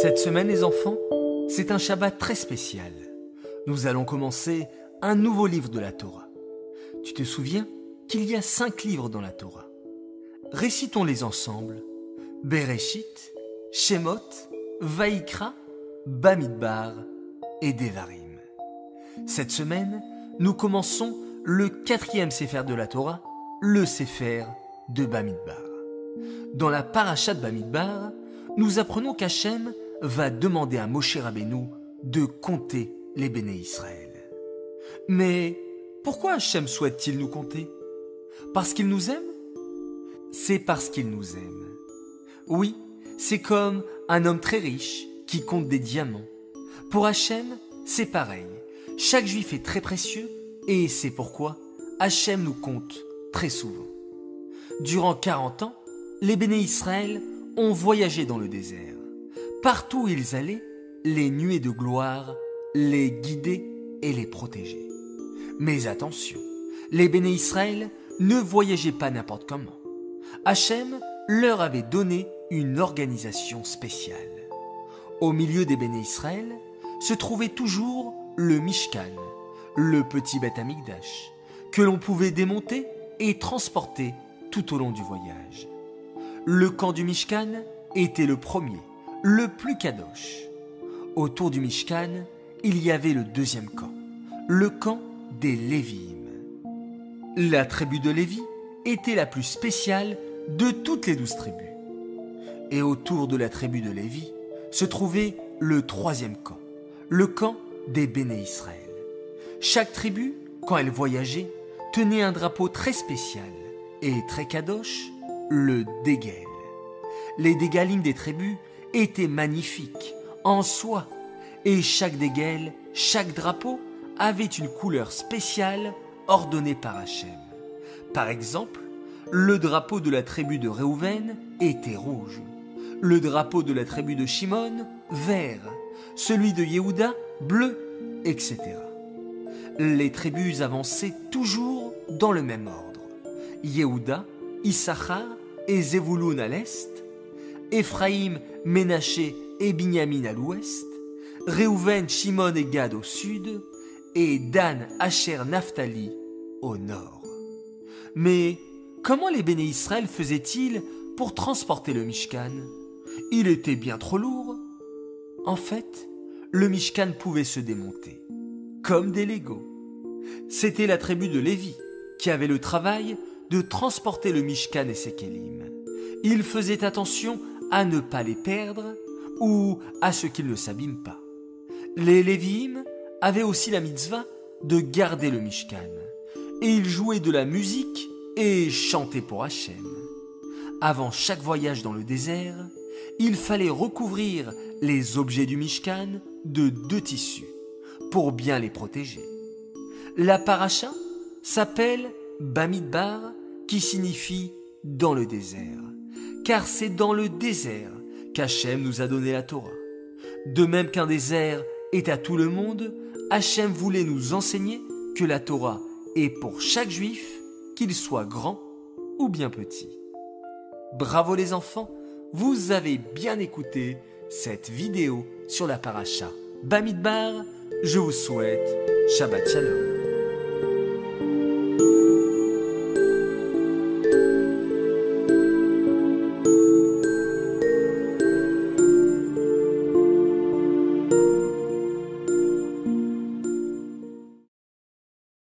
Cette semaine, les enfants, c'est un Shabbat très spécial. Nous allons commencer un nouveau livre de la Torah. Tu te souviens qu'il y a 5 livres dans la Torah. Récitons-les ensemble. Bereshit, Shemot, Vaïkra, Bamidbar et Devarim. Cette semaine, nous commençons le 4e Sefer de la Torah, le Sefer de Bamidbar. Dans la Parashat Bamidbar, nous apprenons qu'Hachem va demander à Moshe Rabbeinu de compter les béné Israël. Mais pourquoi Hachem souhaite-t-il nous compter? Parce qu'il nous aime? C'est parce qu'il nous aime. Oui, c'est comme un homme très riche qui compte des diamants. Pour Hachem, c'est pareil. Chaque juif est très précieux et c'est pourquoi Hachem nous compte très souvent. Durant 40 ans, les béné Israël ont voyagé dans le désert. Partout où ils allaient, les nuées de gloire les guidaient et les protégeaient. Mais attention, les béné Israël ne voyageaient pas n'importe comment. Hachem leur avait donné une organisation spéciale. Au milieu des béné Israël se trouvait toujours le Mishkan, le petit Beth Amikdash, que l'on pouvait démonter et transporter tout au long du voyage. Le camp du Mishkan était le premier, le plus kadosh. Autour du Mishkan, il y avait le deuxième camp, le camp des Lévi'im. La tribu de Lévi était la plus spéciale de toutes les 12 tribus. Et autour de la tribu de Lévi se trouvait le troisième camp, le camp des béné Israël. Chaque tribu, quand elle voyageait, tenait un drapeau très spécial et très kadosh, le dégel. Les dégalim des tribus étaient magnifiques en soi et chaque dégel, chaque drapeau avait une couleur spéciale ordonnée par Hachem. Par exemple, le drapeau de la tribu de Réhouven était rouge, le drapeau de la tribu de Shimon vert, celui de Yehuda bleu, etc. Les tribus avançaient toujours dans le même ordre. Yehuda, Issachar et Zevouloun à l'est, Éphraïm, Ménaché et Binyamin à l'ouest, Réhouven, Shimon et Gad au sud, et Dan, Asher, Naphtali au nord. Mais comment les béné Israël faisaient-ils pour transporter le Mishkan? Il était bien trop lourd. En fait, le Mishkan pouvait se démonter, comme des Legos. C'était la tribu de Lévi qui avait le travail de transporter le Mishkan et ses kélim. Ils faisaient attention à ne pas les perdre ou à ce qu'ils ne s'abîment pas. Les Lévi'im avaient aussi la mitzvah de garder le Mishkan et ils jouaient de la musique et chantaient pour Hachem. Avant chaque voyage dans le désert, il fallait recouvrir les objets du Mishkan de 2 tissus pour bien les protéger. La paracha s'appelle Bamidbar qui signifie dans le désert, car c'est dans le désert qu'Hachem nous a donné la Torah. De même qu'un désert est à tout le monde, Hachem voulait nous enseigner que la Torah est pour chaque juif, qu'il soit grand ou bien petit. Bravo les enfants, vous avez bien écouté cette vidéo sur la paracha Bamidbar. Je vous souhaite Shabbat Shalom.